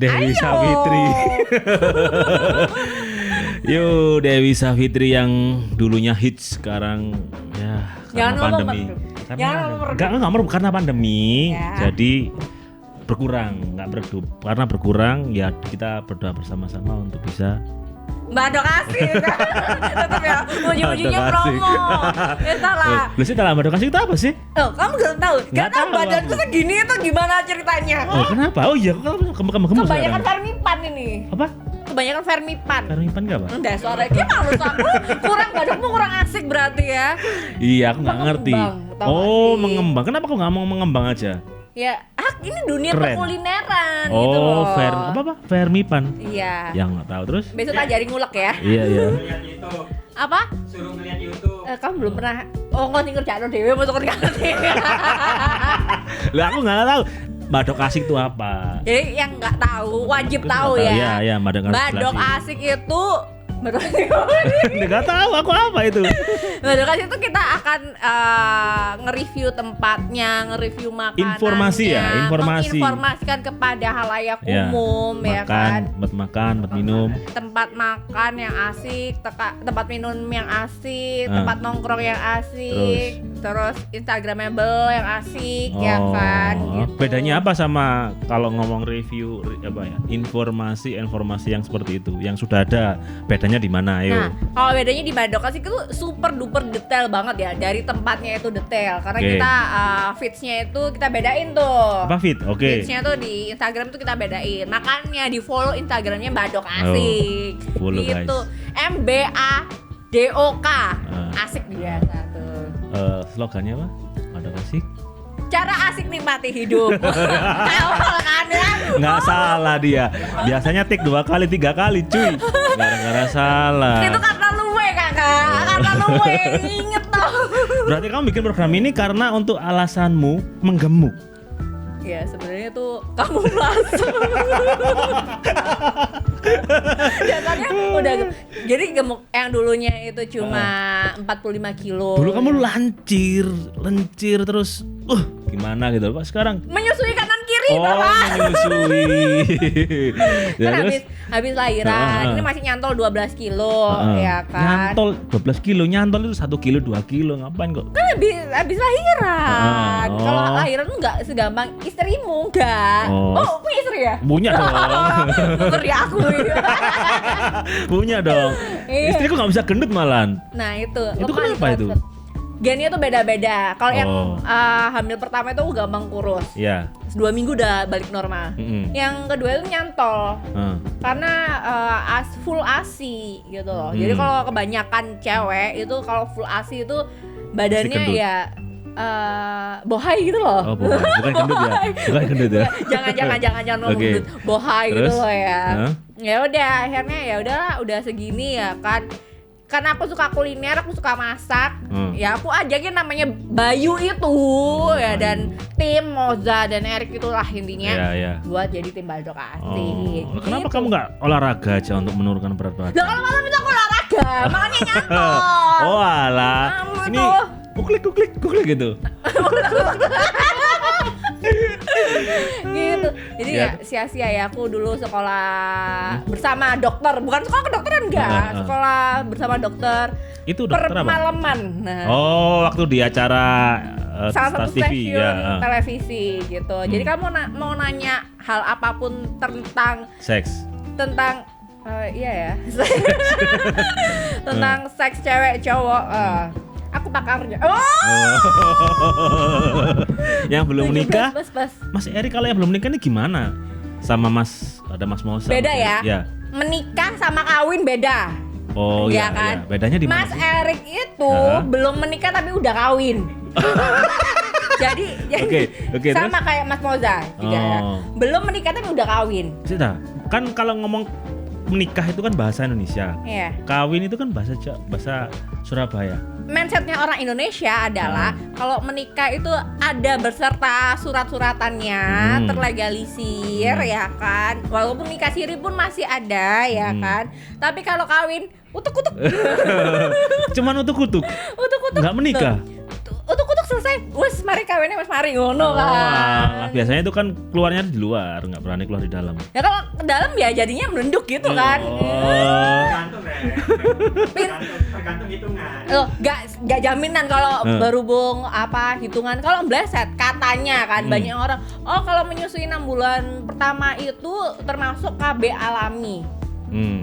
Dewi Savitri. Yo, Dewi Savitri yang dulunya hits sekarang ya karena pandemi. Karena pandemi. Ya. Jadi nggak meredup. Karena berkurang ya kita berdoa bersama-sama untuk bisa Mbak Dok asik. Tetap ya, ujung-ujungnya promo. Ya salah. Lu sih Mbak Dok asik itu apa sih? Oh, kamu gak tahu badanku segini itu gimana ceritanya? Oh, kenapa? Oh iya, kamu kebanyakan Vermipan ini. Apa? Kebanyakan Vermipan. Vermipan enggak, Pak? Enggak, suaranya dia malu aku. Badokmu kurang asik berarti ya. Iya, aku enggak ngerti. Oh, mengembang. Kenapa aku enggak mau mengembang aja? Ya, ini dunia perkulineran gitu loh. Oh, Vermipan. Iya. Yang enggak tahu terus. Besok ajarin ngulek ya. Iya. Apa? Suruh ngeliat YouTube. Kamu belum pernah. Oh, kok kerjaan dhewe mau ngerti. Lah aku enggak tahu. Badok asik itu apa? Jadi yang enggak tahu wajib tahu ya. Iya, badok asik itu nggak tahu aku apa itu. Badok asik itu kita akan nge-review tempatnya, nge-review makanannya, menginformasikan kepada halayak umum ya kan. Buat makan, buat minum. Tempat makan yang asik, tempat minum yang asik, tempat nongkrong yang asik, terus Instagramable yang asik ya kan. Gitu. Bedanya apa sama kalau ngomong review informasi yang seperti itu, yang sudah ada, bedanya di mana? Ayo. Nah, kalau bedanya di Badok Asik itu super duper detail banget ya, dari tempatnya itu detail. Karena kita feeds-nya itu kita bedain tuh. Apa feed? Oke. Feeds-nya tuh di Instagram tuh kita bedain. Makanya di follow Instagramnya Badok Asik. Follow gitu. guys. MBADOK. Asik biasa tuh. Slogannya apa? Badok Asik. Cara asik nikmati hidup. Nggak salah dia. Biasanya take 2 kali 3 kali cuy. Gara-gara salah. Itu karena luwe kakak. Karena luwe inget toh. Berarti kamu bikin program ini karena untuk alasanmu menggemuk. Ya sebenarnya tuh kamu langsung. Jasanya udah jadi gemuk yang dulunya itu cuma 45 kilo. Dulu kamu lencir terus gimana gitu Pak sekarang? Menyusui kanan kiri menyusui. Kan habis lahiran ini masih nyantol 12 kilo ya kan. Nyantol 12 kilo, nyantol itu 1 kilo 2 kilo ngapain kok? Kan habis lahiran. Kalau lahiran enggak segampang istrimu enggak. Punya istri ya? Punya dong. Bukan ya aku. Punya dong. Istriku enggak bisa gendut malahan. Nah, itu kenapa itu? Gennya tuh beda-beda. Kalau yang hamil pertama itu gampang kurus. Iya. 2 minggu udah balik normal. Yang kedua itu nyantol. Karena full ASI gitu loh. Jadi kalau kebanyakan cewek itu kalau full ASI itu badannya ya bohai gitu loh. Oh, bohai. Bukan gendut ya. Bukan gendut ya. Jangan ngomong gendut. Bohai gitu loh ya. Ya udah akhirnya ya udah segini ya kan. Karena aku suka kuliner, aku suka masak. Ya aku ajakin namanya Bayu itu ya dan tim Moza dan Erik itulah intinya. Buat jadi tim Badok Asik. Kenapa kamu nggak olahraga aja untuk menurunkan berat badan? Nah, kalau malam itu aku olahraga, makanya nyantol. Oh alah. Ini kuklik gitu. Gitu. Jadi ya sia-sia ya aku dulu sekolah bersama dokter, bukan sekolah kedokteran enggak, sekolah bersama dokter. Itu dokter apa? Permalaman. Nah. Waktu di acara salah satu TV stasiun televisi gitu. Jadi kamu mau nanya hal apapun tentang seks. Tentang iya ya. Tentang seks cewek cowok. Aku pakarnya. Yang belum menikah. Bas. Mas Erik kalau yang belum menikah ini gimana? Sama ada Mas Moza. Beda ya? Ya. Menikah sama kawin beda. Oh iya kan? Ya. Bedanya di mana? Mas Erik itu belum menikah tapi udah kawin. Jadi sama terus? Kayak Mas Moza juga ya. Belum menikah tapi udah kawin. Sudah. Kan kalau ngomong menikah itu kan bahasa Indonesia. Iya. Kawin itu kan bahasa Surabaya. Mindsetnya orang Indonesia adalah kalau menikah itu ada beserta surat-suratannya, terlegalisir ya kan. Walaupun nikah siri pun masih ada ya kan. Tapi kalau kawin utuk-utuk. Cuman utuk-utuk. Nggak menikah. Utuk-utuk selesai, wes mari kawinnya wes mari ngono kan. Biasanya itu kan keluarnya di luar, nggak berani keluar di dalam. Ya kalau ke dalam ya jadinya melenduk gitu kan. Tergantung hitungan. Loh, nggak jaminan kalau berhubung hitungan. Kalau meleset katanya kan banyak orang, kalau menyusui 6 bulan pertama itu termasuk KB alami.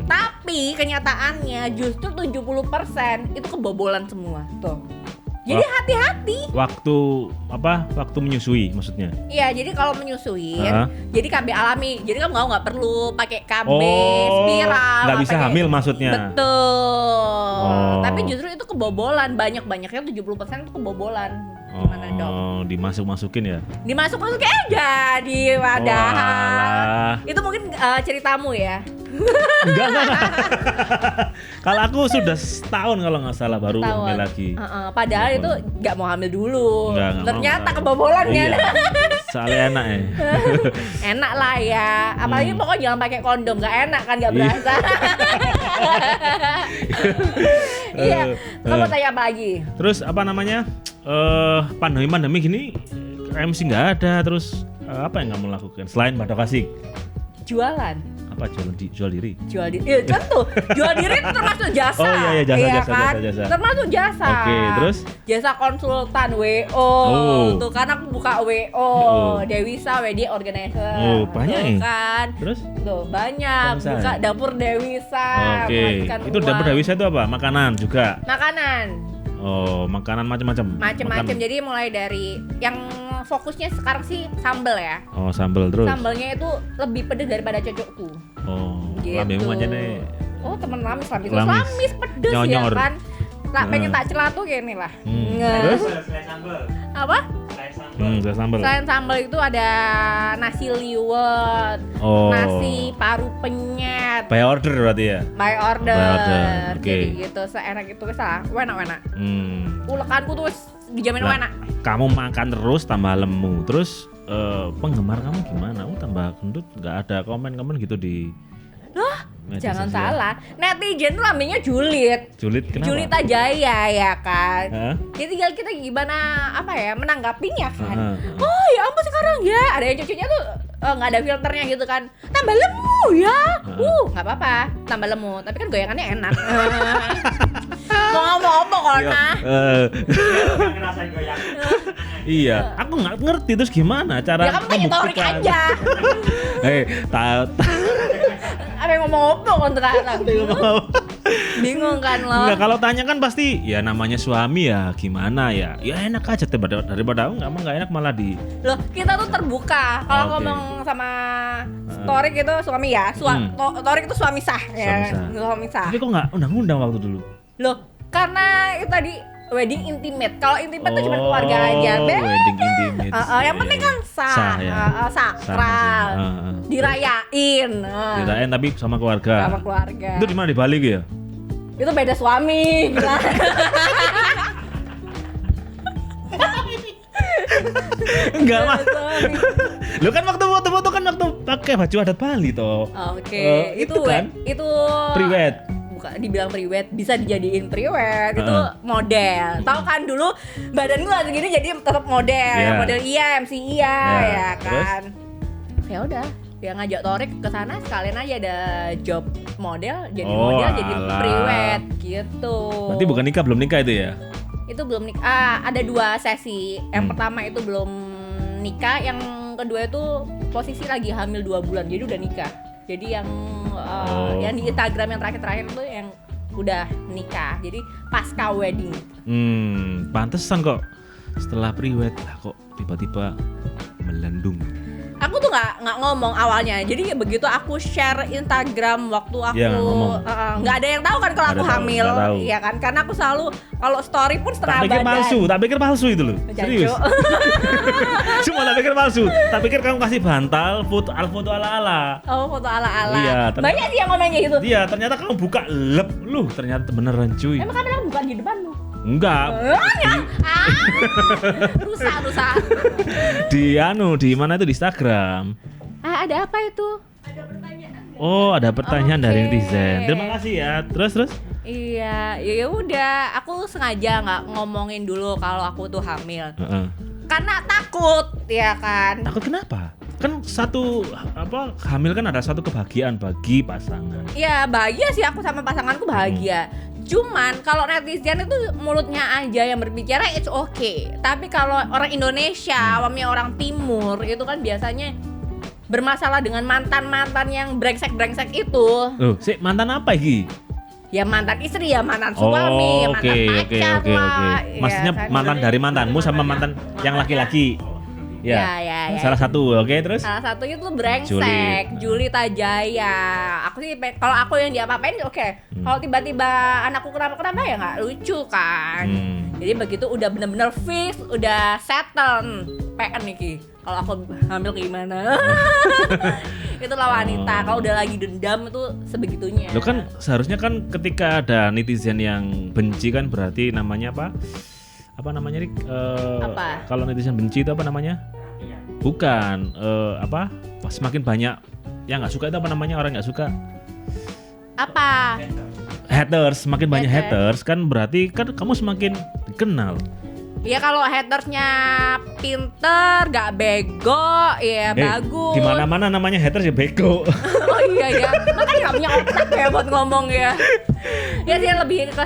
Tapi kenyataannya justru 70% itu kebobolan semua tuh. Jadi hati-hati. Waktu menyusui maksudnya? Iya, jadi kalau menyusuin, jadi KB alami. Jadi kan nggak perlu pakai KB spiral. Nggak bisa hamil maksudnya? Betul. Tapi justru itu kebobolan. Banyak-banyaknya 70% itu kebobolan. Gimana dong? Dimasuk-masukin ya? Dimasukin aja di wadah. Itu mungkin ceritamu ya? Enggak. Kalau aku sudah setahun kalau nggak salah baru hamil lagi. Padahal itu nggak mau hamil dulu. Nggak ternyata kebobolan kan? Soalnya enak ya. Enak lah ya. Apalagi pokoknya jangan pakai kondom. Nggak enak kan, nggak berasa. Iya. Kamu tanya apa lagi? Terus apa namanya? Pandemi gini MC nggak ada. Terus apa yang kamu lakukan selain badokasi? Jualan. Apa jual diri? Jual diri. Iya, tentu. Jual diri itu termasuk jasa. Oh iya jasa. Termasuk jasa. Oke, terus? Jasa konsultan WO. Tuh kan aku buka WO, Dewisa Wedding Organizer. Oh, banyak ya? Kan. Terus? Tuh, banyak. Buka dapur Dewisa. Oke. Itu dapur Dewisa itu apa? Makanan juga? Makanan. Oh, makanan macam-macam. Macam-macam. Jadi mulai dari yang fokusnya sekarang sih sambel ya. Oh, sambel terus. Sambelnya itu lebih pedes daripada cocokku. Oh, gitu. Lambemu aja nih. Oh, temen lamis pedes Nyonyor. ya kan. Pengen tak celah tuh kayak ini lah. Terus? Selain sambal. Apa? Sambel. Selain sambal itu ada nasi liwet, nasi paru penyet. By order berarti ya? By order. Oke. Jadi gitu, seenak itu salah. Enak. Ulekanku tuh dijamin enak. Kamu makan terus tambah lemu. Terus penggemar kamu gimana? Tambah gendut, nggak ada komen-komen gitu di jangan salah, netizen tuh namanya julid kenapa? Julid aja ya kan. Jadi tinggal kita gimana menanggapinya kan. Oh ya ampun sekarang ya ada yang cucunya tuh nggak ada filternya gitu kan, tambah lemu ya. Nggak apa-apa tambah lemu, tapi kan goyangannya enak. Mau ngomong apa Kona? Ngerasain goyang. Iya, aku nggak ngerti terus gimana cara ya kamu tanya Torik aja. Apa yang ngomong apa kan sekarang? Bingung kan lo? Enggak, kalau tanya kan pasti ya namanya suami ya gimana ya. Ya enak aja daripada nggak enak malah di. Loh, kita tuh terbuka. Kalau ngomong sama Torik itu suami ya. Torik itu suami sah ya. Suami sah. Tapi kok nggak undang-undang waktu dulu? Loh, karena itu tadi wedding intimate. Kalau intimate tuh cuma keluarga aja. Wedding intimate. Yang penting kan sakral. Dirayain. Dirayain tapi sama keluarga. Sama keluarga. Itu di mana, di Bali gitu ya? Itu beda suami. Gila. Enggak mah. Lu kan waktu foto-foto kan waktu pakai baju adat Bali toh. Oke. Itu kan? Itu priwet. Bukan dibilang priwet, bisa dijadiin priwet. Itu model. Tahu kan dulu badan gua segini jadi tetap model. Model MC ya kan. Ya udah, dia ngajak Torik ke sana sekalian aja ada job model, jadi model jadi priwet gitu. Berarti bukan nikah, belum nikah itu ya? Itu belum nikah. Ada 2 sesi. Yang pertama itu belum nikah, yang kedua itu posisi lagi hamil 2 bulan. Jadi udah nikah. Jadi yang di Instagram yang terakhir itu yang udah nikah. Jadi pasca wedding. Pantesan kok setelah priwet lah kok tiba-tiba melendung. Aku tuh nggak ngomong awalnya, jadi begitu aku share Instagram waktu aku nggak ada yang tahu kan kalau aku hamil, ya kan? Karena aku selalu kalau story pun setengah badan. Tak pikir palsu itu loh. Serius. Cuma tak pikir palsu. Tak pikir kamu kasih bantal foto ala-ala. Oh, foto ala-ala. Iya, banyak sih yang ngomongnya gitu. Iya, ternyata kamu buka ternyata beneran cuy. Emang kamera bukan di depanmu? Enggak. Rusak. Di mana itu, di Instagram? Ada apa itu? Ada pertanyaan. Oh, ada pertanyaan dari netizen. Terima kasih ya. Terus? Iya, ya udah. Aku sengaja nggak ngomongin dulu kalau aku tuh hamil. Karena takut, ya kan? Takut kenapa? Kan hamil kan ada satu kebahagiaan bagi pasangan. Iya, bahagia sih aku sama pasanganku bahagia. Cuman kalau netizen itu mulutnya aja yang berbicara, it's okay. Tapi kalau orang Indonesia, awamnya orang timur itu kan biasanya bermasalah dengan mantan-mantan yang brengsek-brengsek itu. Mantan apa iki? Ya mantan istri, ya mantan suami, ya mantan pacar lah. Maksudnya ya, kan? mantan dari mantanmu sama mantan yang laki-laki. Ya. Salah satu, terus? Salah satunya tuh brengsek, Juli Tajaya. Aku sih kalau aku yang diapa-apain oke. Kalau tiba-tiba anakku kenapa-kenapa ya nggak lucu kan. Jadi begitu udah bener-bener fix, udah settle, PN nih kalau aku hamil gimana. Itulah wanita. Kalau udah lagi dendam itu sebegitunya. Lo kan seharusnya kan ketika ada netizen yang benci kan berarti namanya apa? Apa namanya Rik? Apa? Kalau netizen benci itu apa namanya? Bukan semakin banyak yang nggak suka itu apa namanya, orang nggak suka? Apa? Haters, semakin banyak haters kan berarti kan kamu semakin dikenal. Ya kalau hatersnya pinter, gak bego, ya bagus. Di mana-mana namanya haters ya bego. Oh iya ya, makanya gak punya otak ya buat ngomong ya. Ya sih lebih ke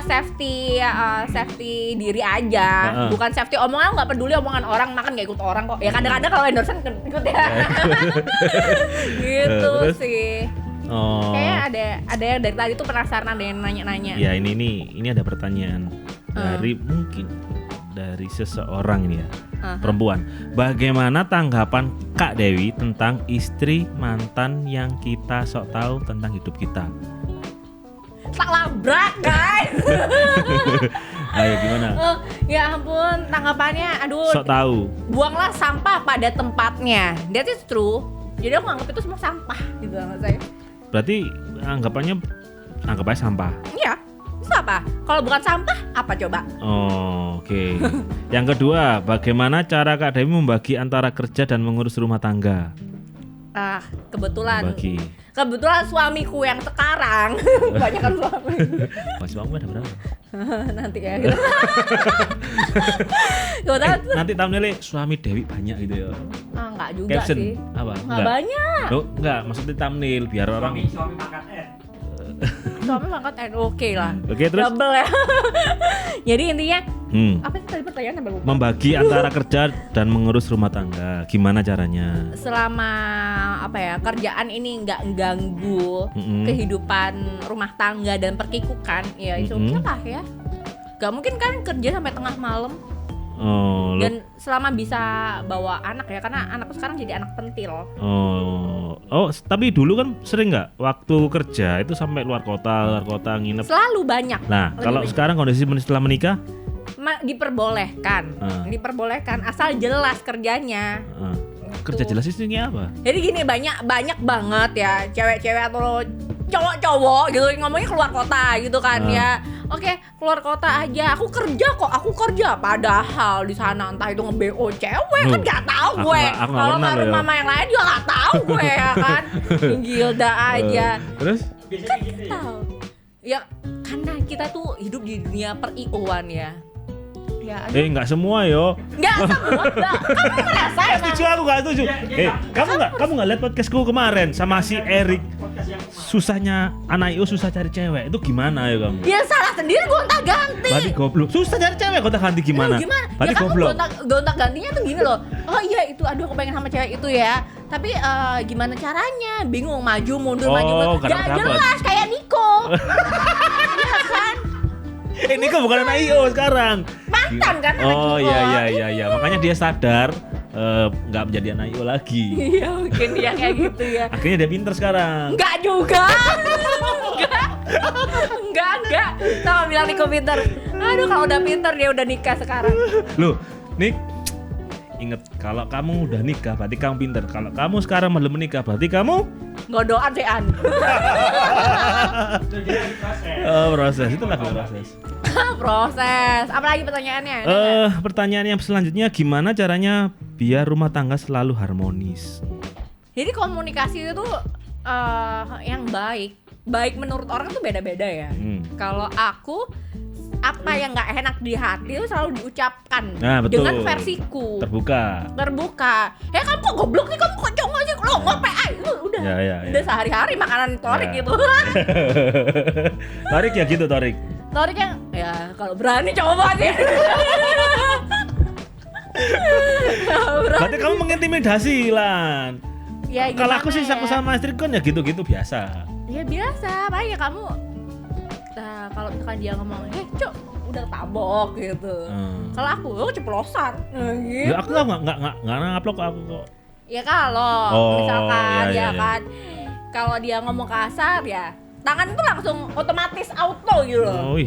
safety diri aja, bukan safety omongan. Gak peduli omongan orang, makan gak ikut orang kok. Ya kadang-kadang kalau endorsean ikut ya. Gitu sih. Kayak ada yang dari tadi tuh penasaran, ada yang nanya-nanya. Ya ini ada pertanyaan dari seseorang ini ya, perempuan. Bagaimana tanggapan Kak Dewi tentang istri mantan yang kita sok tahu tentang hidup kita? Tak labrak guys. Ayo gimana? Ya ampun, tanggapannya aduh. Sok tahu. Buanglah sampah pada tempatnya. That is true. Jadi aku anggap itu semua sampah gitu menurut saya. Berarti anggapannya sampah. Iya. Itu apa? Kalau bukan sampah, apa coba? Oke. Yang kedua, bagaimana cara Kak Dewi membagi antara kerja dan mengurus rumah tangga? Kebetulan suamiku yang sekarang banyak kan suami. Suamimu ada berapa? Nanti ya gitu. Nanti thumbnailnya suami Dewi banyak gitu ya. Enggak juga Caption, sih. Apa? Enggak banyak. Enggak, maksudnya thumbnail biar orang suami pangkat N. Suami pangkat N, oke lah. Oke, terus? Double ya. Jadi intinya apa sih tadi pertanyaannya, lupa. Membagi antara kerja dan mengurus rumah tangga. Gimana caranya? Selama kerjaan ini nggak ganggu kehidupan rumah tangga dan perkikukan, ya itu oke lah ya. Gak mungkin kan kerja sampai tengah malam. Dan selama bisa bawa anak ya, karena anakku sekarang jadi anak pentil. Tapi dulu kan sering nggak waktu kerja itu sampai luar kota nginep? Selalu banyak. Nah, kalau sekarang kondisi setelah menikah? Diperbolehkan asal jelas kerjanya. Kerja jelas isinya apa? Jadi gini, banyak banget ya cewek-cewek atau cowok-cowok gitu ngomongnya keluar kota gitu kan ya. Oke, keluar kota aja. Aku kerja. Padahal di sana entah itu nge-BO cewek kan nggak tahu gue. Kalau nggak mama yang lain juga nggak tahu gue ya kan. Gilda aja. Terus? Kan kita tahu. Ya karena kita tuh hidup di dunia per-IO-an ya. Nggak semua yo. Nggak semua. Kamu merasa emang? Aku nggak setuju. Kamu nggak lihat podcastku kemarin sama si Erik? Susahnya anak IO susah cari cewek. Itu gimana ya kamu? Ya salah sendiri, gonta-ganti. Berarti goblok. Susah cari cewek gonta-ganti gimana? Berarti goblok. Gonta-gantinya tuh gini loh. Oh iya itu, aduh aku pengen sama cewek itu ya. Tapi gimana caranya? Bingung, maju mundur. Gak jelas kayak Niko. Iya kan? Niko bukan anak IO sekarang. Mantan kan anak IO. Oh iya. Makanya dia sadar nggak menjadi anak IO lagi. Iya mungkin dia kayak gitu ya. Akhirnya dia pinter sekarang. Enggak juga. Enggak. Sama bilang Niko pinter. Aduh kalau udah pinter dia udah nikah sekarang. Loh, Nik, inget kalau kamu udah nikah berarti kamu pinter. Kalau kamu sekarang belum menikah berarti kamu ngodoan sih an. Proses itu lagi proses. Proses. Apalagi pertanyaannya? Pertanyaan yang selanjutnya, gimana caranya biar rumah tangga selalu harmonis? Jadi komunikasi itu yang baik. baik menurut orang tuh beda-beda ya. Kalau aku apa yang nggak enak di hati itu selalu diucapkan dengan versiku terbuka. Kamu kok goblok sih, kamu kok congok sih, lo ngapain? Udah udah sehari-hari makanan Torik gitu. Torik ya gitu Torik yang ya kalau berani coba sih. Berarti kamu mengintimidasi Lan. Ya, kalau aku sih sama istri kan ya gitu-gitu biasa. Ya biasa, makanya kamu kalau misalkan dia ngomong, cok udah tabok gitu. Kalau aku ceplosan. Gitu. Ya aku nggak ngaplok aku kok. Ya kalau misalkan kan, kalau dia ngomong kasar ya, tangan itu langsung otomatis auto gitu loh.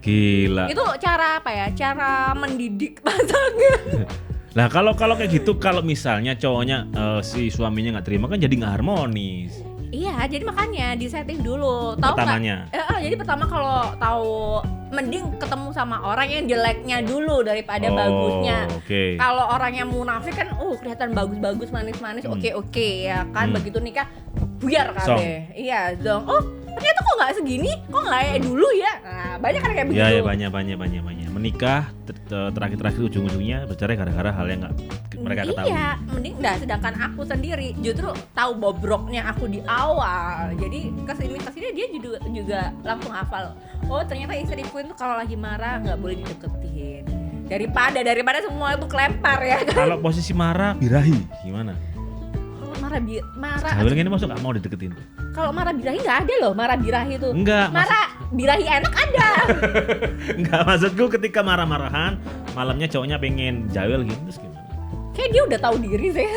Gila. Itu cara apa ya? Cara mendidik pasangan. Nah kalau kayak gitu, kalau misalnya cowoknya si suaminya nggak terima kan jadi nggak harmonis. Iya, jadi makanya disetting dulu. Tahu pertamanya. Jadi pertama kalau tahu mending ketemu sama orang yang jeleknya dulu daripada bagusnya. Okay. Kalau orangnya munafik kan, kelihatan bagus-bagus, manis-manis, oke ya kan. Begitu nikah, buyar kabeh. Iya, dong. Ternyata kok nggak segini, kok nggak kayak dulu ya. Nah, banyak kan kayak begitu. Iya, banyak. Menikah terakhir ujung-ujungnya bercerai gara-gara hal yang nggak mereka ketahui. Iya, mending sedangkan aku sendiri justru tahu bobroknya aku di awal. Jadi kesini dia juga langsung hafal. Oh, ternyata istriku itu kalau lagi marah nggak boleh dideketin. Daripada semua itu kelempar ya kan. Kalau posisi marah birahi gimana? Marah. Jawel ini masuk gak mau dideketin. Kalau marah birahi nggak ada loh, marah birahi itu. Enggak. Birahi enak ada. Enggak, maksudku ketika marah-marahan, malamnya cowoknya pengen jawel gitu terus gimana? Kayak dia udah tahu diri sih.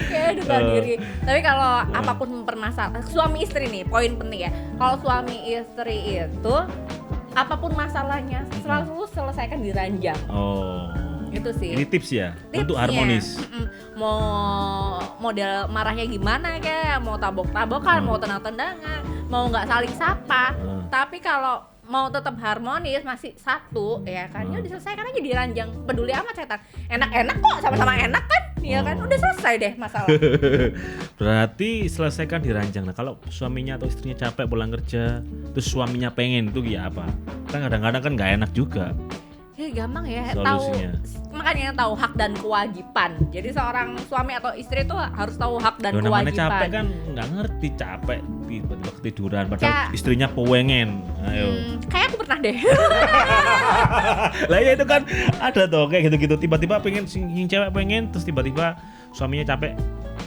Kayak udah tahu diri. Tapi kalau apapun permasalahan, suami istri nih, poin penting ya. Kalau suami istri itu apapun masalahnya selalu selesaikan di ranjang. Itu sih. Ini tips ya untuk harmonis. Mau model marahnya gimana kayak, mau tabok-tabokan, mau tendang-tendangan, mau nggak saling sapa. Tapi kalau mau tetap harmonis masih satu ya kan, ya diselesaikan aja di ranjang. Peduli amat setan. Enak-enak kok, sama-sama enak kan? Ya kan, udah selesai deh masalah. Berarti selesaikan di ranjang. Nah, kalau suaminya atau istrinya capek pulang kerja, terus suaminya pengen itu ya apa? Kan kadang-kadang kan nggak enak juga. Gampang ya, solusinya. Makanya tahu hak dan kewajiban. Jadi seorang suami atau istri itu harus tahu hak dan kewajiban. Namanya capek kan nggak ngerti, capek tiba-tiba ketiduran padahal istrinya pengen. Ayo. Kayak aku pernah deh. Lah ya itu kan ada tuh kayak gitu-gitu, tiba-tiba pengen cewek pengen terus tiba-tiba suaminya capek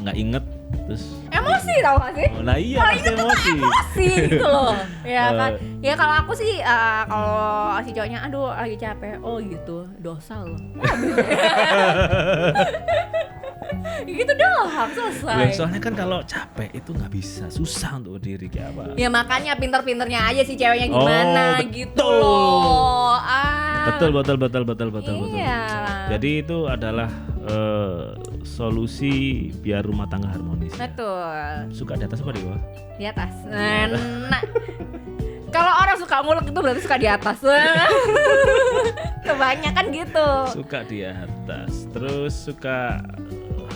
nggak inget terus emosi tau gak sih? Nah iya pasti emosi gitu loh. Ya kan. Ya kalau aku sih kalau si cowoknya aduh lagi capek, gitu dosa loh. Gitu doang selesai. Soalnya kan kalau capek itu nggak bisa, susah untuk berdiri kayak apa. Ya makanya pinter-pinternya aja si ceweknya gimana gitu loh. Betul. Iya. Jadi itu adalah solusi biar rumah tangga harmonis. Betul. Suka di atas apa di bawah? Di atas. Nah, kalau orang suka ngulek itu berarti suka di atas. Kebanyakan gitu. Suka di atas. Terus suka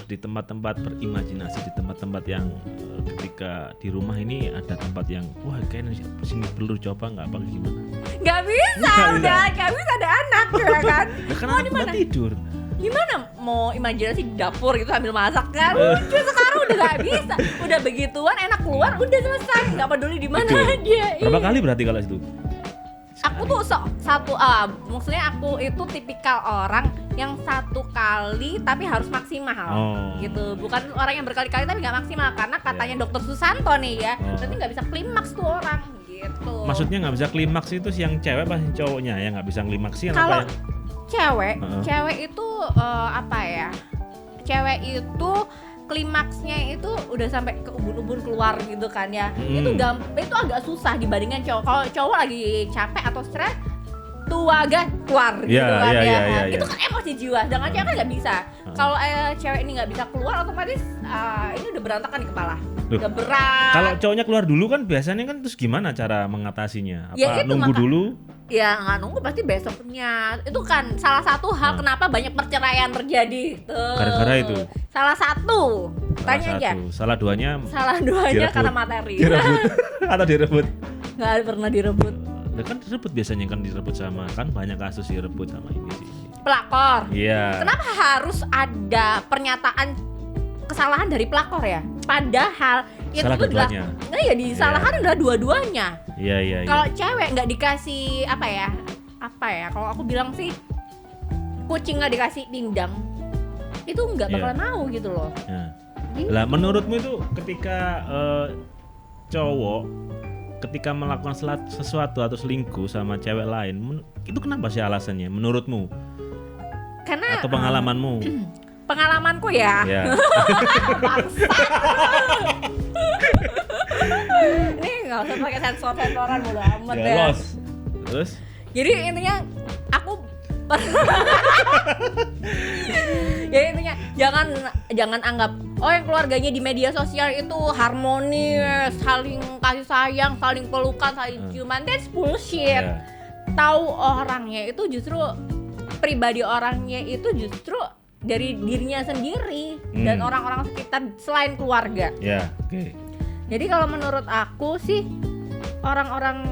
di tempat-tempat berimajinasi, di tempat-tempat yang ketika di rumah ini ada tempat yang wah kayaknya sini perlu coba nggak apa gimana? Nggak bisa, nggak bisa ada anak ya kan? Mau di mana tidur? Gimana mau imajinasi di dapur gitu sambil masak kan? Lucu sekarang udah nggak bisa. Udah begituan enak keluar udah selesai, nggak peduli di mana aja. Berapa kali berarti kalau itu? Aku tuh maksudnya aku itu tipikal orang yang satu kali tapi harus maksimal gitu, bukan orang yang berkali-kali tapi nggak maksimal karena katanya Dokter Susanto nih ya, berarti nggak bisa klimaks tuh orang gitu. Maksudnya nggak bisa klimaks itu yang cewek apa yang cowoknya yang nggak bisa klimaksin? Kalau cewek itu apa ya? Cewek itu klimaksnya itu udah sampai ke ubun-ubun keluar gitu kan ya. Itu agak susah dibandingkan cowok. Kalau cowok lagi capek atau stres tuh agak keluar gitu kan ya. Itu kan emosi jiwa. Sedangkan cewek kan nggak bisa. Kalau cewek ini nggak bisa keluar otomatis ini udah berantakan di kepala. Udah berat. Kalau cowoknya keluar dulu kan biasanya kan terus gimana cara mengatasinya? Apa ya itu, nunggu dulu? Ya nggak nunggu, pasti besoknya. Itu kan salah satu hal kenapa banyak perceraian terjadi tuh. Gara-gara itu. Salah satu. Tanya aja. Salah duanya direbut. Karena materi. Direbut atau direbut? Nggak pernah direbut. Nah, kan direbut biasanya kan direbut sama, kan banyak kasus direbut sama ini sih. Pelakor. Iya. Kenapa harus ada pernyataan kesalahan dari pelakor ya? Padahal itu salah tuh dua-duanya. Nah ya disalahkan adalah dua-duanya. Iya. Kalau cewek nggak dikasih apa ya? Kalau aku bilang sih kucing nggak dikasih tindang, itu nggak bakalan mau gitu loh. Gitu. Lah menurutmu itu ketika cowok ketika melakukan sesuatu atau selingkuh sama cewek lain, itu kenapa sih alasannya menurutmu? Karena atau pengalamanmu? Pengalamanku ya. Ini nggak usah pakai sensoran bodo amat ya. Terus? Jadi intinya aku ya intinya jangan anggap yang keluarganya di media sosial itu harmonis, saling kasih sayang, saling pelukan, saling ciuman. That's bullshit. Tahu orangnya itu justru pribadi orangnya itu justru dari dirinya sendiri dan orang-orang sekitar selain keluarga. Jadi kalau menurut aku sih orang-orang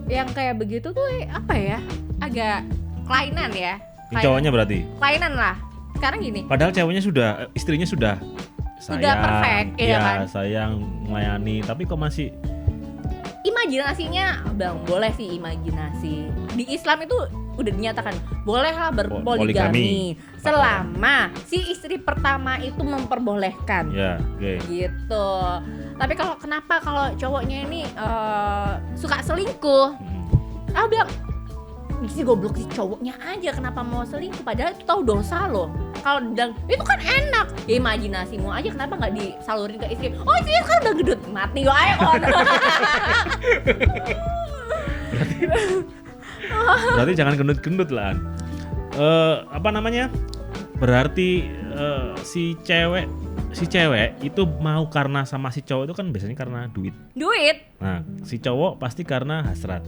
yang kayak begitu tuh agak kelainan ya. Cowoknya berarti? Kelainan lah. Sekarang gini. Padahal ceweknya istrinya sudah sayang, perfect, ya kan? Sayang, melayani, tapi kok masih imajinasinya, boleh sih imajinasi. Di Islam itu udah dinyatakan bolehlah berpoligami selama si istri pertama itu memperbolehkan. Gitu. Tapi kenapa kalau cowoknya ini suka selingkuh? Aku bilang si goblok si cowoknya aja kenapa mau selingkuh, padahal itu tahu dosa loh. Kalau bilang itu kan enak, ya imajinasimu aja kenapa nggak disalurin ke istri? Oh istri kan udah gedut, mati yo ayo kon. Berarti jangan gendut-gendut lah. Berarti si cewek itu mau karena sama si cowok itu kan biasanya karena duit. Nah, si cowok pasti karena hasrat.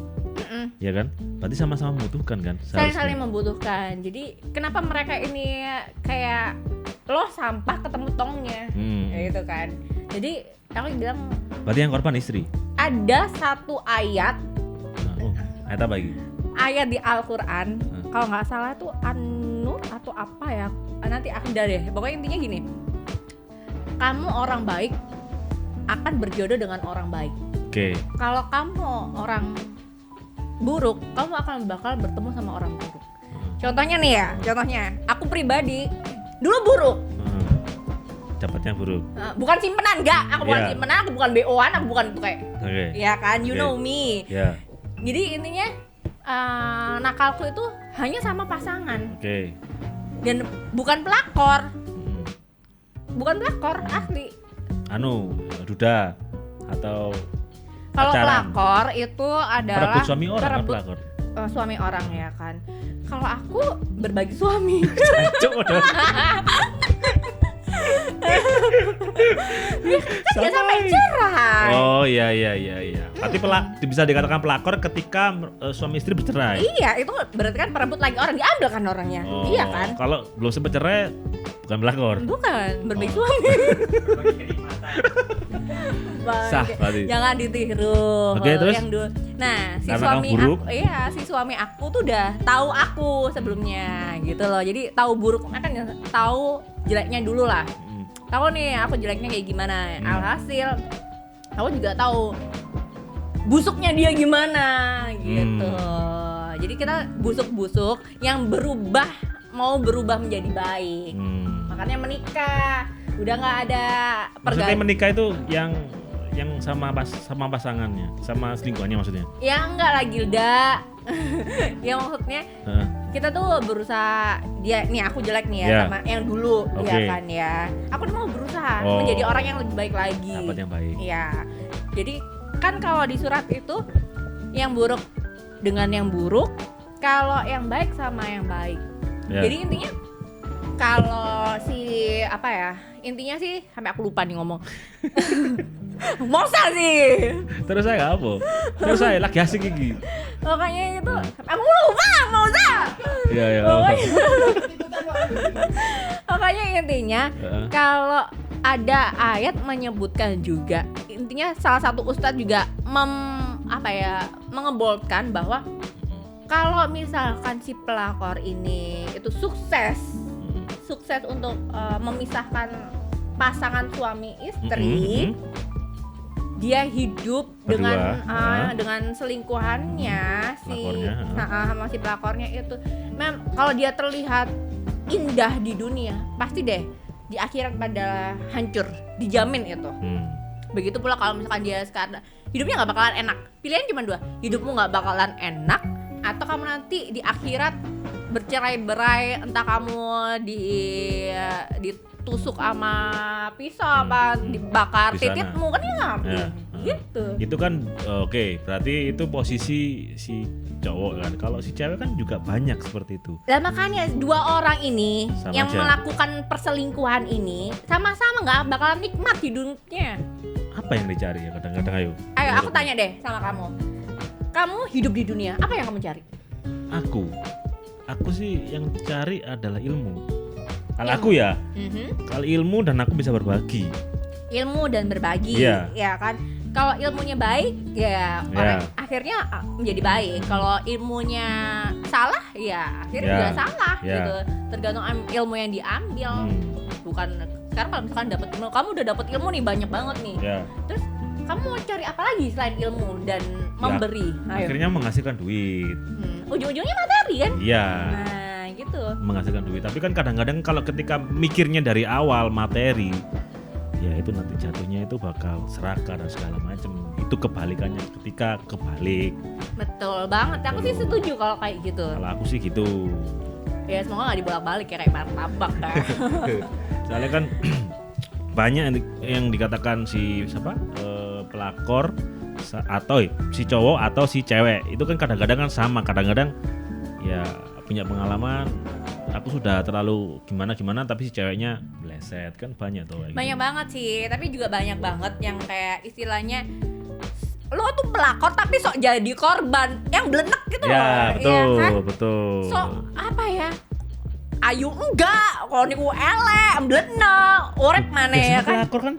Ya kan? Berarti sama-sama membutuhkan kan? Saling membutuhkan. Jadi kenapa mereka ini kayak lo sampah ketemu tongnya, gitu kan? Jadi aku bilang. Berarti yang korban istri. Ada satu ayat. Ayat apa lagi? Ayat di Al-Quran. Kalau nggak salah tuh An-Nur atau apa ya? Nanti aku deh. Pokoknya intinya gini. Kamu orang baik akan berjodoh dengan orang baik. Kalau kamu orang buruk, kamu akan bakal bertemu sama orang buruk. Contohnya nih ya, aku pribadi dulu buruk. Dapatnya buruk. Bukan simpenan, enggak. Aku bukan simpenan, aku bukan BO-an, aku bukan tuh kayak. Ya kan, you know me. Jadi intinya nakalku itu hanya sama pasangan. Dan bukan pelakor. Asli. Duda atau kalau pelakor itu adalah perebut suami orang kan pelakor. Suami orang ya kan. Kalau aku berbagi suami. Dia sampai cerai. Oh iya. Berarti bisa dikatakan pelakor ketika suami istri bercerai. Iya, itu berarti kan perebut lagi orang, diambil kan orangnya. Iya kan? Kalau belum sempat cerai bukan pelakor. Bukan, berbagi suami. Sah berarti. Jangan ditiru. Terus? Yang dulu. Nah, si suami aku tuh udah tahu aku sebelumnya gitu loh. Jadi tahu buruknya kan, tahu jeleknya dulu lah. Tahu nih aku jeleknya kayak gimana. Alhasil aku juga tahu busuknya dia gimana gitu. Jadi kita busuk-busuk yang mau berubah menjadi baik. Makanya menikah. Udah nggak ada pergantian. Maksudnya menikah itu yang sama pasangannya, sama selingkuhannya maksudnya? Ya enggak lah Gilda. Ya maksudnya kita tuh berusaha, nih aku jelek nih ya sama yang dulu ya kan ya. Aku tuh mau berusaha menjadi orang yang lebih baik lagi. Sahabat yang baik. Iya. Jadi kan kalau di surat itu yang buruk dengan yang buruk, kalau yang baik sama yang baik. Jadi intinya kalau intinya sih sampai aku lupa nih ngomong. Masa sih? Terus saya apa? Terus saya lagi asik gini. Makanya itu, aku lupa, Masa. Iya. Makanya intinya, kalau ada ayat menyebutkan juga, intinya salah satu ustadz juga mengeboldkan bahwa kalau misalkan si pelakor ini itu sukses untuk memisahkan pasangan suami istri, dia hidup dengan selingkuhannya sama si pelakornya itu. Kalau dia terlihat indah di dunia, pasti deh di akhirat pada hancur, dijamin itu. Begitu pula kalau misalkan dia sekarang hidupnya nggak bakalan enak, pilihan cuma 2, hidupmu nggak bakalan enak atau kamu nanti di akhirat bercerai-berai, entah kamu ditusuk sama pisau apa dibakar titikmu kan ya. Gitu. Itu kan oke, berarti itu posisi si cowok kan. Kalau si cewek kan juga banyak seperti itu. Lah makanya 2 orang ini sama yang aja melakukan perselingkuhan ini sama-sama nggak bakalan nikmat hidupnya. Apa yang dicari ya kadang-kadang? Ayo aku tanya deh sama kamu. Kamu hidup di dunia, apa yang kamu cari? Aku sih yang cari adalah ilmu. Kalau aku ya, kalau ilmu dan aku bisa berbagi. Ilmu dan berbagi, ya kan? Kalau ilmunya baik, ya orang akhirnya menjadi baik. Kalau ilmunya salah, ya akhirnya juga salah gitu. Tergantung ilmu yang diambil. Bukan sekarang kalau misalkan dapat ilmu, kamu udah dapat ilmu nih banyak banget nih. Terus kamu mau cari apa lagi selain ilmu dan memberi? Akhirnya menghasilkan duit. Ujung-ujungnya materi kan? Iya. Nah, gitu. Menghasilkan duit. Tapi kan kadang-kadang kalau ketika mikirnya dari awal materi, ya itu nanti jatuhnya itu bakal serakah dan segala macam. Itu kebalikannya ketika kebalik. Betul banget. Aku sih setuju kalau kayak gitu. Kalau aku sih gitu. Ya semoga nggak dibolak-balik ya kayak martabak kan. Soalnya kan banyak yang dikatakan si pelakor atau si cowok atau si cewek itu kan kadang-kadang kan sama, kadang-kadang ya punya pengalaman aku sudah terlalu gimana tapi si ceweknya bleset kan banyak tuh kayak banyak gitu. Banget sih, tapi juga banyak banget yang kayak istilahnya lo tuh pelakor tapi sok jadi korban yang belenek gitu ya, loh. Betul, ya kan? Betul. Apa ya? Ayu enggak, kalau niku elek, belenek, urip mana ya kan? Pelakor kan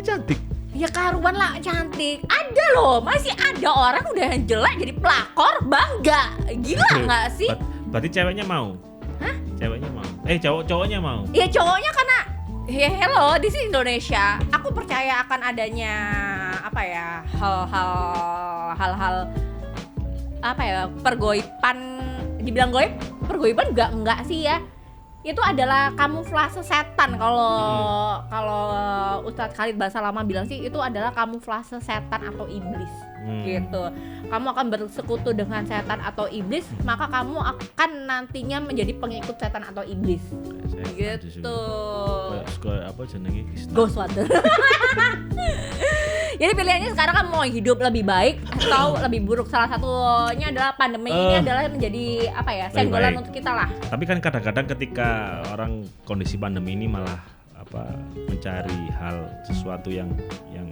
cantik. Ya karuan lah cantik. Ada loh, masih ada orang udah yang jelek jadi pelakor, bangga. Gila enggak sih? Berarti ceweknya mau? Hah? Ceweknya mau? Cowoknya mau? Ya cowoknya karena ya hello, di sini Indonesia. Aku percaya akan adanya apa ya? Hal-hal apa ya? Pergoiban, dibilang goib? Pergoiban juga enggak sih ya. Itu adalah kamuflase setan kalau Ustadz Khalid Basalamah bilang sih itu adalah kamuflase setan atau iblis gitu. Kamu akan bersekutu dengan setan atau iblis, maka kamu akan nantinya menjadi pengikut setan atau iblis. Gitu. Apa jenenge? Ghostwriter. Jadi pilihannya sekarang kan mau hidup lebih baik atau lebih buruk. Salah satunya adalah pandemi ini adalah menjadi apa ya, senggolan untuk kita lah. Tapi kan kadang-kadang ketika orang kondisi pandemi ini malah mencari hal sesuatu yang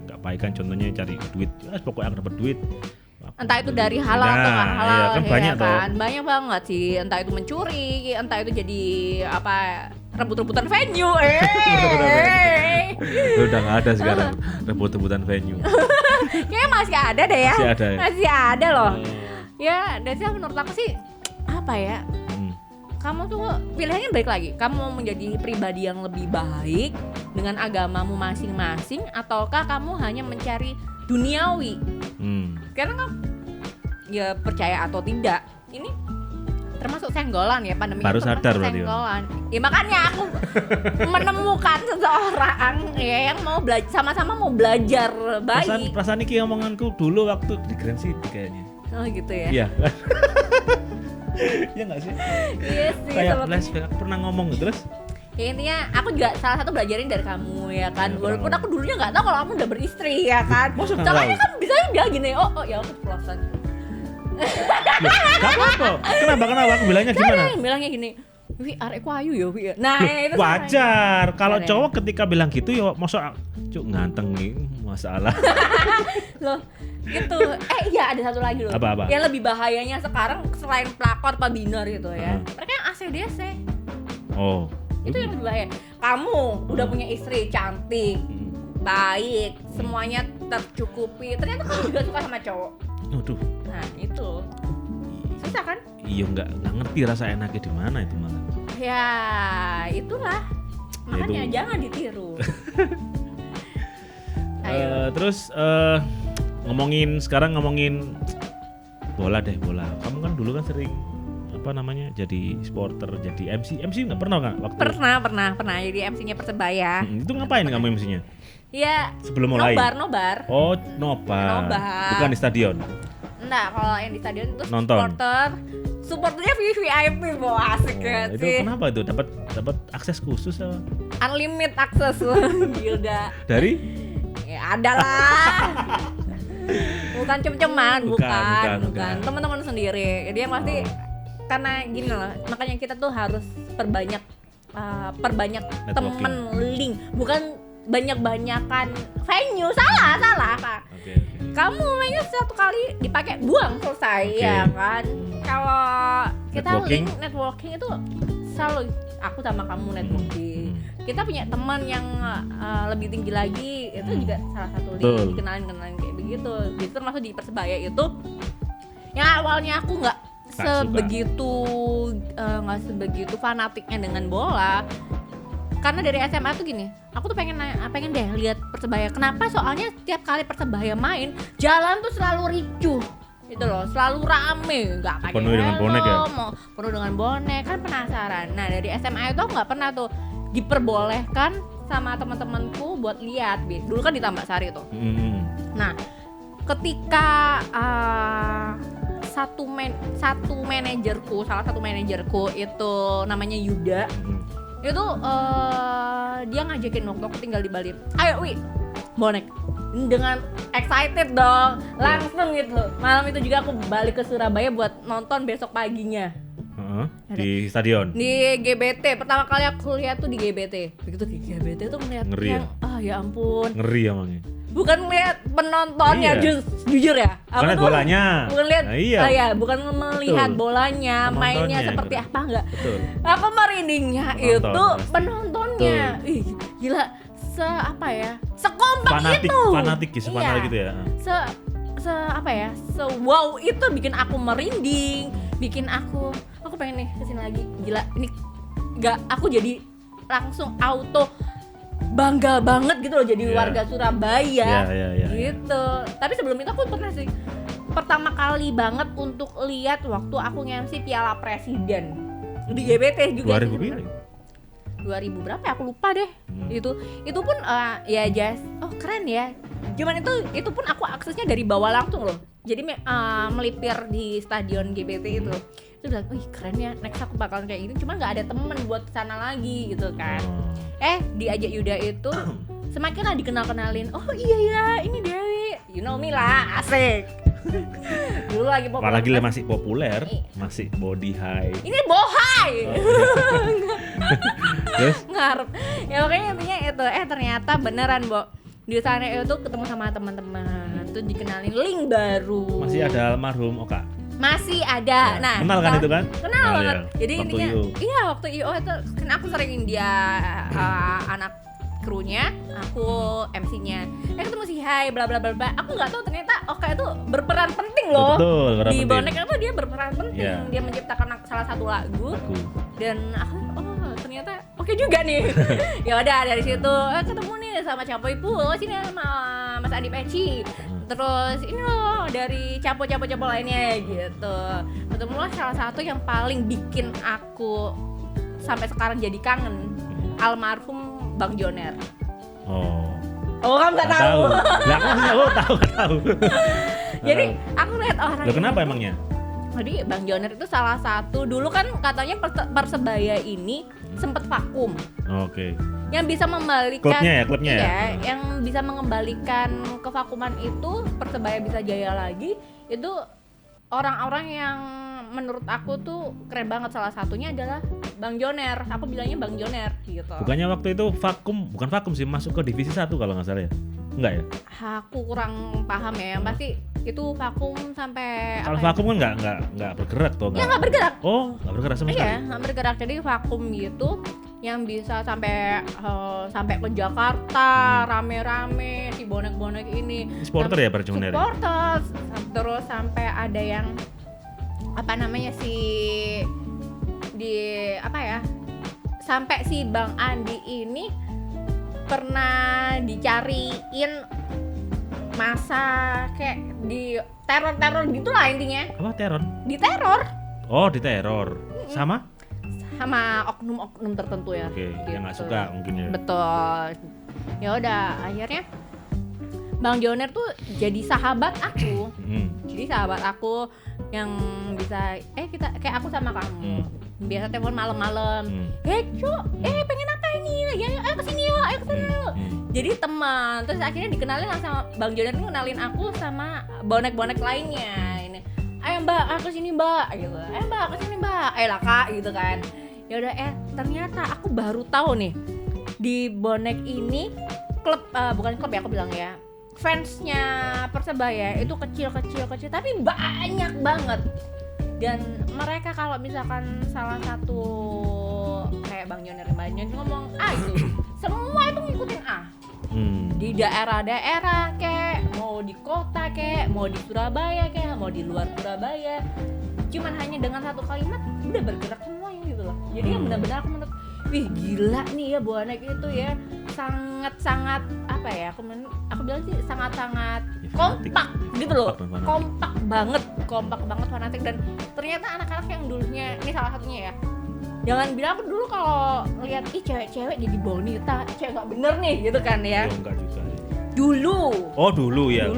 nggak baik kan, contohnya cari duit, pokoknya dapat duit. Entah itu dari halal atau nggak halal, iya, kan banyak kan? Banyak banget sih. Entah itu mencuri, entah itu jadi rebut-rebutan venue. Udah nggak ada sekarang rebut-rebutan venue. Kayaknya masih ada deh ya. Masih ada loh. Ya, dan sih menurut aku sih apa ya? Kamu tuh pilihannya baik lagi. Kamu mau menjadi pribadi yang lebih baik dengan agamamu masing-masing, ataukah kamu hanya mencari duniawi? Karena kan ya percaya atau tidak, ini termasuk senggolan ya, pandemi baru sadar berarti senggolan. Ya makanya aku menemukan seseorang ya yang mau sama-sama mau belajar baik. Perasaan ini omonganku dulu waktu di Grand City kayaknya. Oh gitu ya. Iya. Iya nggak sih? Iya sih. Kayak flashback aku pernah ngomong terus. Ya intinya aku juga salah satu belajarin dari kamu ya kan. Walaupun aku dulunya nggak tahu kalau kamu udah beristri ya kan. Soalnya kan bisa bilang gini, oh ya aku ceplosan. Gak apa-apa. Kenapa aku bilangnya gimana? Bilangnya gini, Wi arek ku ayu ya Wi. Nah, itu wajar. Kalau cowok ketika bilang gitu ya masa cuk ganteng nih masalah. Loh, gitu. Iya ada satu lagi loh. Apa? Yang lebih bahayanya sekarang selain pelakor Pak Binar gitu ya. Mereka yang ACDC. Oh. Itu yang lebih bahaya. Kamu udah punya istri cantik, baik, semuanya tercukupi. Ternyata kamu juga suka sama cowok. Aduh. Nah, itu. Susah kan? Iya nggak ngerti rasa enaknya di mana itu malah. Ya, itulah. Makanya itu. jangan ditiru. Ayo. Terus sekarang ngomongin bola. Kamu kan dulu kan sering jadi supporter, jadi MC nggak pernah kan waktu? Pernah jadi MC-nya Persebaya. Itu ngapain kamu MC-nya? Ya sebelum mulai. Nobar. Oh, nobar. Bukan di stadion. Enggak, kalau yang di stadion itu nonton. Supporternya VIP, asik kan itu sih. Kenapa itu dapat akses khusus apa? Unlimited akses gila. Dari? Ya ada lah. Bukan cem-ceman, bukan. Teman-teman sendiri. Dia pasti karena gini loh, makanya kita tuh harus perbanyak temen link, bukan banyak-banyakan venue. Salah Kak. Okay. Kamu mainnya satu kali dipakai buang selesai ya kan. Kalau kita link networking itu selalu aku sama kamu networking. Kita punya teman yang lebih tinggi lagi, itu juga salah satu link, dikenalin kayak begitu. Jadi termasuk di Persebaya itu yang awalnya aku nggak sebegitu fanatiknya dengan bola. Karena dari SMA tuh gini, aku tuh pengen deh lihat Persebaya. Kenapa? Soalnya setiap kali Persebaya main, jalan tuh selalu ricuh. Itu loh, selalu rame, nggak pakai penuh dengan bonek ya? Penuh dengan bonek, kan penasaran. Nah, dari SMA itu nggak pernah tuh diperbolehkan sama teman-temanku buat lihat. Dulu kan di Tambak Sari tuh. Nah, ketika salah satu manajerku itu namanya Yuda. Itu dia ngajakin waktu aku tinggal di Bali. Ayo Wi, bonek. Dengan excited dong, langsung gitu. Malam itu juga aku balik ke Surabaya buat nonton besok paginya. Di stadion. Di GBT. Pertama kali aku lihat tuh di GBT. Begitu di GBT tuh ngeliat ngeri yang ya ampun. Ngeri emangnya. Bukan melihat penontonnya, jujur ya. Bukan lihat bolanya. Bukan lihat. Iya. Bukan melihat bolanya, mainnya seperti apa enggak. Betul. Aku merindingnya itu penontonnya. Ih, gila. Sekompak itu. Fanatik gitu ya. Wow itu bikin aku merinding, bikin aku pengen nih kesini lagi. Gila, ini aku jadi langsung auto bangga banget gitu loh jadi warga Surabaya. Gitu. Tapi sebelum itu aku pernah sih pertama kali banget untuk lihat waktu aku nge-MC Piala Presiden di GBT juga. 2000 berapa ya, aku lupa deh. Itu pun keren ya. Cuman itu pun aku aksesnya dari bawah langsung loh. Jadi melipir di stadion GBT itu bilang, wih keren ya, next aku bakalan kayak gini. Cuma nggak ada temen buat kesana lagi gitu kan. Diajak Yuda itu semakin lah dikenalin. Oh iya ya, ini Dewi, you know me lah, asik. Dulu lagi populer. Apalagi masih populer, masih body high. Ini bohai. Terus? Ngarep. Ya makanya intinya itu. Ternyata beneran, Bo. Di sana itu ketemu sama teman-teman, tuh dikenalin link baru. Masih ada almarhum Oka. Masih ada. Ya. Nah, kenal kan itu kan? Kenal banget. Ya. Jadi intinya, waktu IO itu kan aku seringin dia anak krunya, aku MC-nya. Ketemu si Hai bla bla bla bla. Aku enggak tahu ternyata Oka itu berperan penting loh. Betul, di bonek itu dia berperan penting. Yeah. Dia menciptakan salah satu lagu. Dan aku ternyata oke juga nih. Ya udah dari situ ketemu nih sama Capoy Pul, sini sama Mas Adi Peci. Terus ini loh dari capo lainnya gitu. Ketemulah salah satu yang paling bikin aku sampai sekarang jadi kangen, almarhum Bang Joner. Oh kamu nggak tahu? Lah aku tahu. Jadi aku lihat orang. Loh kenapa emangnya? Jadi Bang Joner itu salah satu, dulu kan katanya Persebaya ini sempat vakum. Oke. Yang bisa membalikan klubnya ya. Yang bisa mengembalikan kevakuman itu Persebaya bisa jaya lagi itu orang-orang yang menurut aku tuh keren banget, salah satunya adalah Bang Joner. Aku bilangnya Bang Joner gitu. Bukannya waktu itu bukan vakum sih, masuk ke divisi 1 kalau nggak salah ya? Enggak ya? Aku kurang paham ya, yang pasti itu vakum sampai kalau vakum kan nggak bergerak toh? Ya nggak bergerak. Oh, nggak bergerak sama sekali? Iya, nggak bergerak. Jadi vakum gitu yang bisa sampai ke Jakarta rame-rame si bonek-bonek ini. Supporter ya Barjoner. Supporter. Terus sampai ada yang apa namanya sampai si Bang Andi ini pernah dicariin masa kayak di teror gitu lah intinya. Apa teror? Diteror. Oh, diteror. Sama oknum-oknum tertentu ya. Oke, gitu. yang nggak suka mungkin ya. Betul. Ya udah, akhirnya Bang Joner tuh jadi sahabat aku. Jadi sahabat aku yang bisa kita kayak aku sama kamu. Biasa telepon malam-malam. Cuk, pengen apa ini? Ya, kesini yuk, kesini yuk. Jadi teman. Terus akhirnya dikenalin sama Bang Joner tuh kenalin aku sama bonek-bonek lainnya. Ini, ayo Mbak, aku sini Mbak, gitu. Ayo Mbak, aku sini Mbak. Lah Kak, gitu kan. Ya udah, ternyata aku baru tahu nih di bonek ini bukan klub ya aku bilang ya. Fansnya Persebaya itu kecil tapi banyak banget. Dan mereka kalau misalkan salah satu kayak Bang Joner ngomong itu semua itu ngikutin di daerah-daerah kayak mau di kota kayak mau di Surabaya kayak mau di luar Surabaya, cuman hanya dengan satu kalimat udah bergerak semuanya gitu loh. Jadi yang benar-benar aku menurut, wih gila nih ya bonek itu ya, sangat-sangat apa ya, aku bilang sih sangat-sangat kompak gitu loh, kompak banget fanatik. Dan ternyata anak-anak yang dulunya, ini salah satunya ya, jangan bilang aku dulu kalau ngeliat cewek-cewek jadi bonita, cewek nggak bener nih gitu kan ya. Enggak juga. Dulu Ya.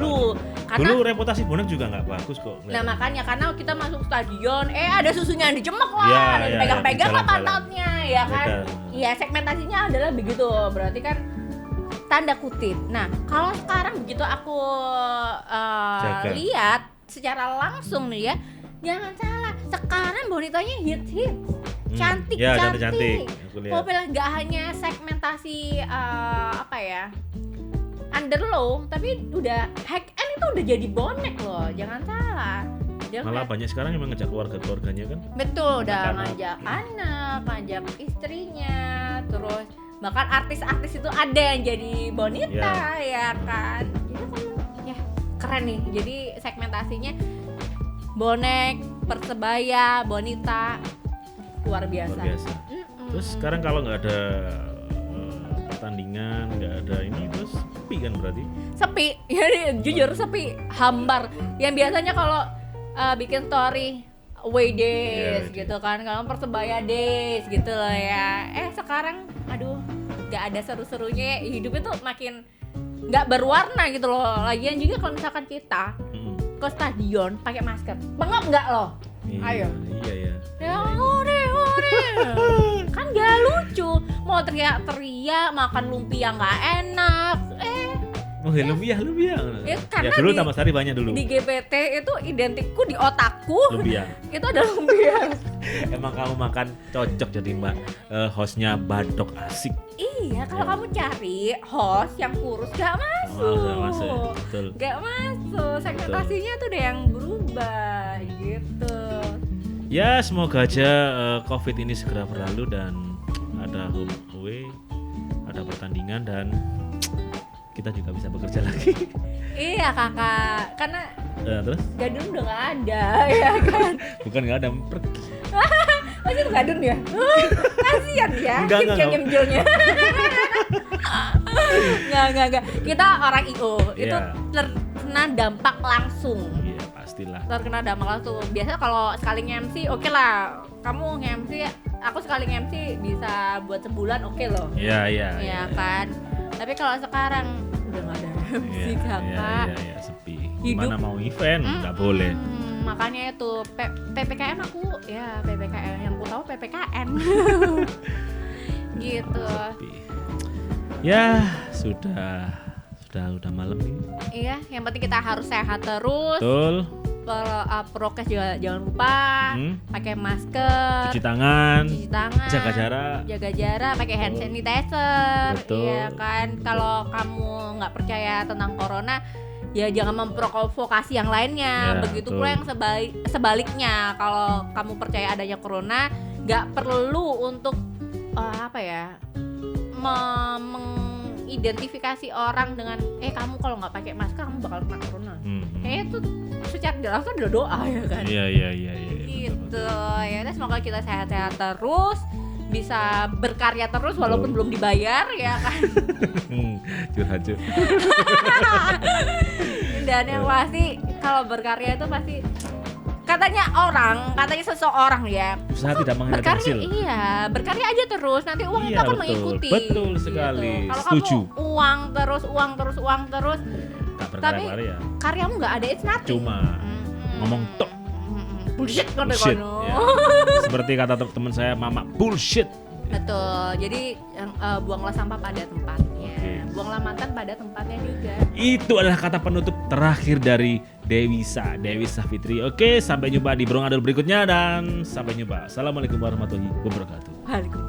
Karena, dulu reputasi bonek juga nggak bagus kok. Nah makanya karena kita masuk stadion, ada susunya yang dicemek lah, dan pegang-pegang lah pantatnya, ya kan? Iya, segmentasinya adalah begitu, berarti kan tanda kutip. Nah kalau sekarang begitu aku lihat secara langsung nih ya, jangan salah, sekarang bonitanya hit, cantik. Populer, nggak hanya segmentasi underlow, tapi udah high end itu udah jadi bonek loh, jangan salah. Malah banyak sekarang yang ngajak keluarganya kan? Betul, udah ngajak anak, ngajak istrinya, terus bahkan artis-artis itu ada yang jadi bonita, ya kan? Jadi ya keren nih. Jadi segmentasinya bonek, Persebaya, bonita, luar biasa. Terus sekarang kalau nggak ada pertandingan, nggak ada ini, terus sepi kan berarti? Sepi, ya jujur sepi, hambar. Yang biasanya kalau bikin story away days gitu kan, kalau Persebaya days gitu loh ya. Sekarang aduh nggak ada seru-serunya, hidupnya tuh makin nggak berwarna gitu loh. Lagian juga kalau misalkan kita ke stadion pakai masker, pengap nggak loh? Ayo. Iya. Ya ore. Kan gak lucu, mau teriak-teriak, makan lumpia nggak enak. Lumpia. Ya, karena dulu Taman Sari banyak dulu. Di GPT itu identikku di otakku. Lumpia. Itu ada lumpia. Emang kamu makan cocok jadi mbak hostnya Badok Asik. Iya, kalau kamu cari host yang kurus gak masuk. Betul. Gak masuk. Segmentasinya tuh udah yang berubah gitu. Ya semoga aja COVID ini segera berlalu dan ada home away, ada pertandingan dan kita juga bisa bekerja lagi. Iya kakak, karena terus? Gadun udah nggak ada, ya kan? Bukan nggak ada, pergi. Masih tuh Gadun ya? Kasian ya, game-gamenya. Nggak. Kita orang IO, itu terkena dampak langsung. Iya, pastilah. Terkena dampak langsung. Biasanya kalau sekali nge-MC, oke lah. Kamu nge-MC, aku sekali nge-MC bisa buat sebulan, oke loh. Iya. Kan? Tapi kalau sekarang udah nggak ada MC kakak. Iya, sepi. Gimana mau event nggak boleh. Makanya itu PPKM aku ya PPKM yang aku tahu PPKM gitu. Sepi. Ya sudah malam ini. Iya, yang penting kita harus sehat terus. Betul. prokes juga jangan lupa, pakai masker, cuci tangan, jaga jarak, pakai hand sanitizer. Betul. Iya kan, kalau kamu nggak percaya tentang corona, ya jangan memprovokasi yang lainnya. Ya, begitu betul. pula yang sebaliknya, kalau kamu percaya adanya corona, nggak perlu untuk mengidentifikasi orang dengan kamu kalau nggak pakai masker kamu bakal kena corona. Itu secara langsung adalah doa ya kan. Iya. Gitu. Betul. Ya udah, semoga kita sehat-sehat terus, bisa berkarya terus walaupun belum dibayar ya kan. Curhat. Dan yang pasti kalau berkarya itu pasti katanya seseorang ya, usaha tidak mengkhianati hasil. Iya, berkarya aja terus, nanti uang itu akan mengikuti. Betul sekali. Kalau Setuju. kamu uang terus, Tak tapi berkarya. karyamu nggak ada, it's nothing. Cuma ngomong tok. Bullshit kan Bullshit. Ya. Seperti kata teman saya, mama, bullshit. Betul. Jadi buanglah sampah pada tempatnya. Oke. Buanglah mantan pada tempatnya juga. Itu adalah kata penutup terakhir dari Dewi Savitri. Oke, sampai jumpa di Brongadol berikutnya dan sampai jumpa. Assalamualaikum warahmatullahi wabarakatuh. Waalaikumsalam.